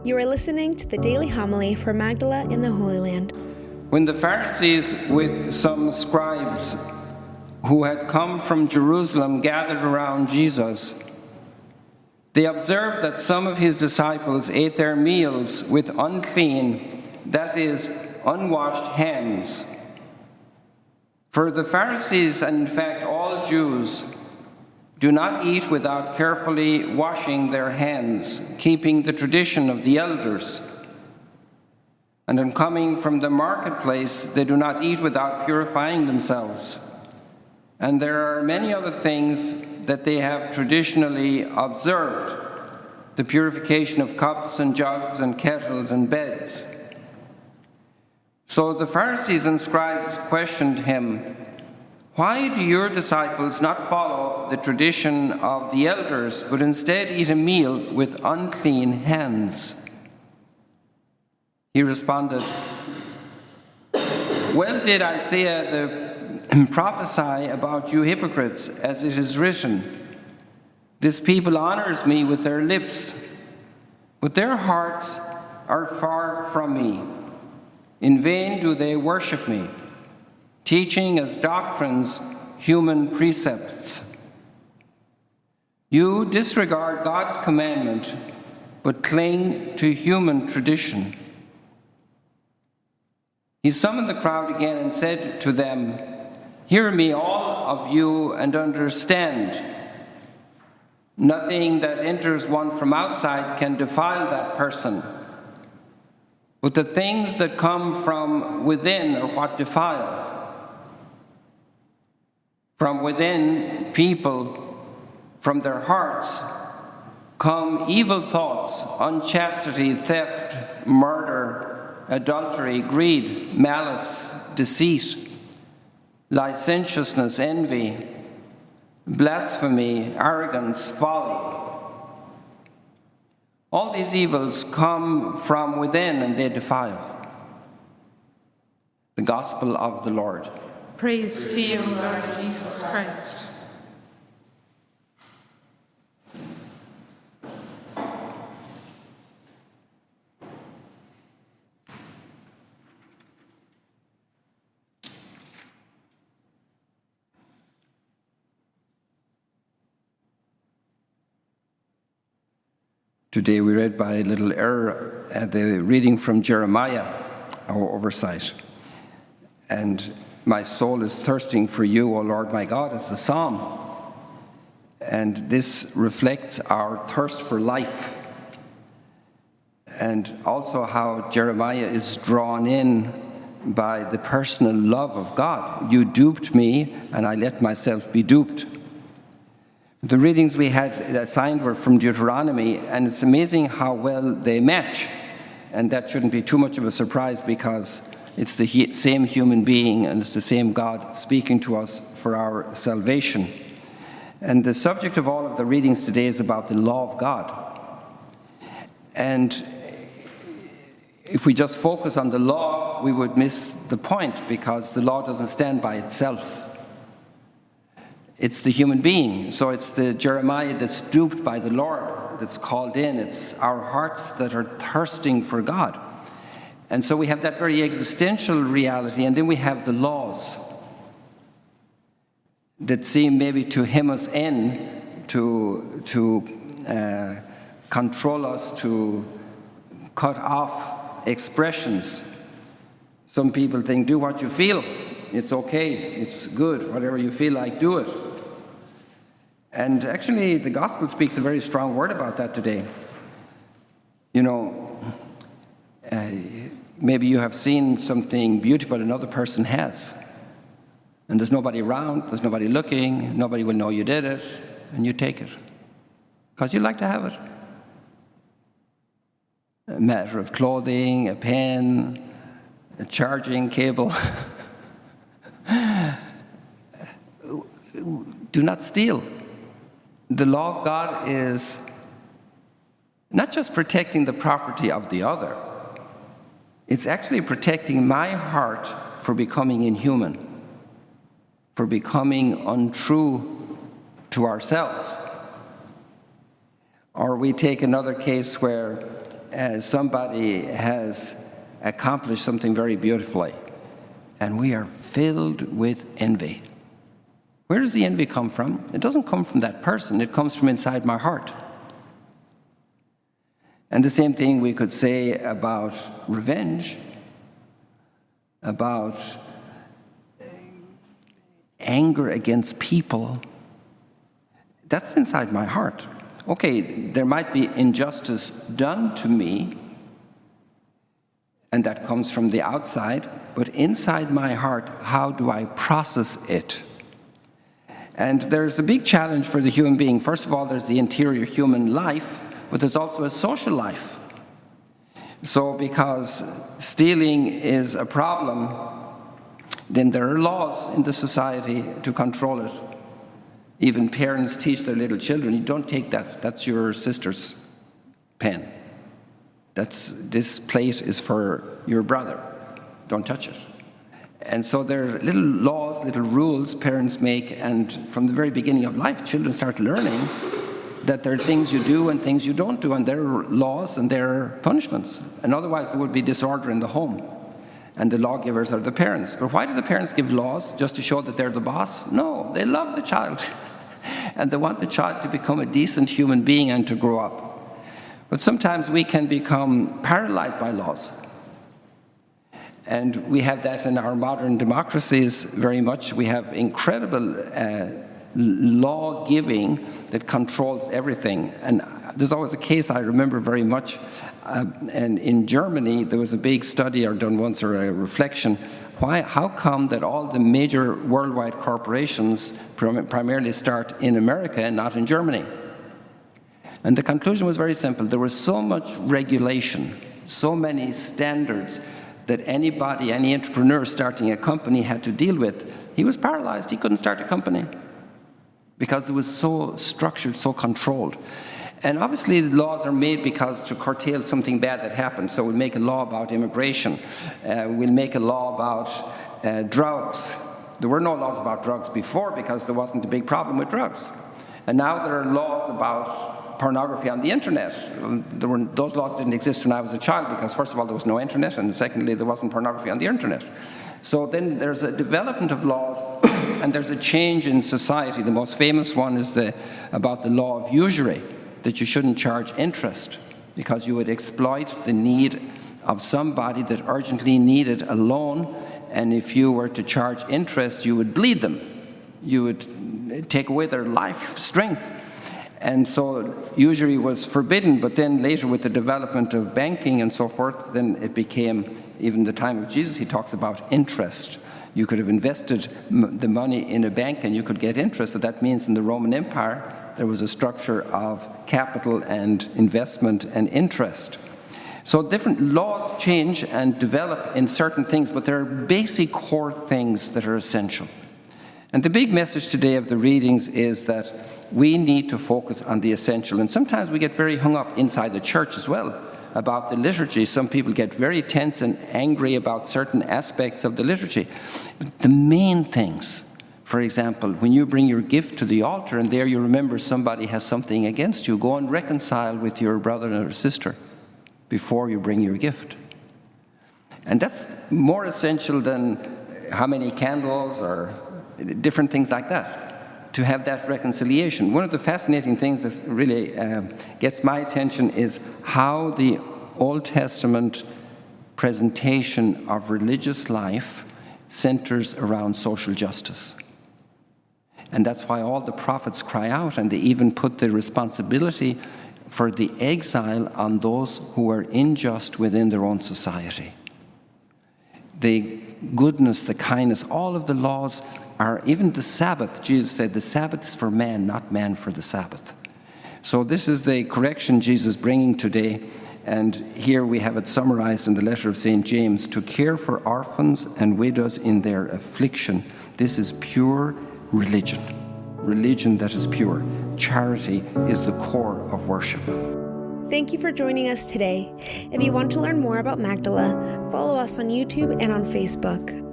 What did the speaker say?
You are listening to the daily homily for Magdala in the Holy Land. When the Pharisees with some scribes who had come from Jerusalem gathered around Jesus, they observed that some of his disciples ate their meals with unclean, that is, unwashed hands. For the Pharisees, and in fact all Jews, do not eat without carefully washing their hands, keeping the tradition of the elders. And on coming from the marketplace, they do not eat without purifying themselves. And there are many other things that they have traditionally observed: the purification of cups and jugs and kettles and beds. So the Pharisees and scribes questioned him, "Why do your disciples not follow the tradition of the elders, but instead eat a meal with unclean hands?" He responded, "Well did Isaiah prophesy about you hypocrites, as it is written, 'This people honors me with their lips, but their hearts are far from me. In vain do they worship me, teaching as doctrines human precepts.' You disregard God's commandment, but cling to human tradition." He summoned the crowd again and said to them, "Hear me, all of you, and understand. Nothing that enters one from outside can defile that person, but the things that come from within are what defile. From within people, from their hearts, come evil thoughts, unchastity, theft, murder, adultery, greed, malice, deceit, licentiousness, envy, blasphemy, arrogance, folly. All these evils come from within and they defile." The Gospel of the Lord. Praise to you, Lord Jesus Christ. Today we read by a little error at the reading from Jeremiah, our oversight. And "My soul is thirsting for you, O Lord my God," is the psalm. And this reflects our thirst for life. And also how Jeremiah is drawn in by the personal love of God. "You duped me, and I let myself be duped." The readings we had assigned were from Deuteronomy, and it's amazing how well they match. And that shouldn't be too much of a surprise, because it's the same human being and it's the same God speaking to us for our salvation. And the subject of all of the readings today is about the law of God. And if we just focus on the law, we would miss the point, because the law doesn't stand by itself. It's the human being. So it's the Jeremiah that's duped by the Lord, that's called in. It's our hearts that are thirsting for God. And so we have that very existential reality, and then we have the laws that seem maybe to hem us in, to control us, to cut off expressions. Some people think, do what you feel. It's okay, it's good, whatever you feel like, do it. And actually, the gospel speaks a very strong word about that today. You know, maybe you have seen something beautiful another person has, and there's nobody around, there's nobody looking, nobody will know you did it, and you take it, because you like to have it. A matter of clothing, a pen, a charging cable. Do not steal. The law of God is not just protecting the property of the other, it's actually protecting my heart for becoming inhuman, for becoming untrue to ourselves. Or we take another case where somebody has accomplished something very beautifully, and we are filled with envy. Where does the envy come from? It doesn't come from that person. It comes from inside my heart. And the same thing we could say about revenge, about anger against people. That's inside my heart. Okay, there might be injustice done to me, and that comes from the outside, but inside my heart, how do I process it? And there's a big challenge for the human being. First of all, there's the interior human life, but there's also a social life. So because stealing is a problem, then there are laws in the society to control it. Even parents teach their little children, you don't take that, that's your sister's pen. This plate is for your brother, don't touch it. And so there are little laws, little rules parents make, and from the very beginning of life, children start learning that there are things you do and things you don't do, and there are laws and there are punishments. And otherwise there would be disorder in the home, and the lawgivers are the parents. But why do the parents give laws? Just to show that they're the boss? No, they love the child, and they want the child to become a decent human being and to grow up. But sometimes we can become paralyzed by laws. And we have that in our modern democracies very much. We have incredible law giving that controls everything. And there's always a case I remember very much. And in Germany, there was a big study done once, or a reflection. How come that all the major worldwide corporations primarily start in America and not in Germany? And the conclusion was very simple. There was so much regulation, so many standards that anybody, any entrepreneur starting a company had to deal with. He was paralyzed. He couldn't start a company because it was so structured, so controlled. And obviously the laws are made because to curtail something bad that happened. So we'll make a law about immigration. We'll make a law about drugs. There were no laws about drugs before because there wasn't a big problem with drugs. And now there are laws about pornography on the internet. Those laws didn't exist when I was a child because, first of all, there was no internet, and secondly, there wasn't pornography on the internet. So then there's a development of laws, and there's a change in society. The most famous one is about the law of usury, that you shouldn't charge interest because you would exploit the need of somebody that urgently needed a loan, and if you were to charge interest, you would bleed them. You would take away their life strength. And so usury was forbidden, but then later with the development of banking and so forth, then it became, even the time of Jesus, he talks about interest. You could have invested the money in a bank and you could get interest. So that means in the Roman Empire, there was a structure of capital and investment and interest. So different laws change and develop in certain things, but there are basic core things that are essential. And the big message today of the readings is that we need to focus on the essential. And sometimes we get very hung up inside the church as well about the liturgy. Some people get very tense and angry about certain aspects of the liturgy. But the main things, for example, when you bring your gift to the altar and there you remember somebody has something against you, go and reconcile with your brother or sister before you bring your gift. And that's more essential than how many candles or different things like that, to have that reconciliation. One of the fascinating things that really gets my attention is how the Old Testament presentation of religious life centers around social justice. And that's why all the prophets cry out, and they even put the responsibility for the exile on those who are unjust within their own society. The goodness, the kindness, all of the laws are, even the Sabbath, Jesus said, the Sabbath is for man, not man for the Sabbath. So this is the correction Jesus is bringing today, and here we have it summarized in the letter of St. James, to care for orphans and widows in their affliction. This is pure religion, religion that is pure. Charity is the core of worship. Thank you for joining us today. If you want to learn more about Magdala, follow us on YouTube and on Facebook.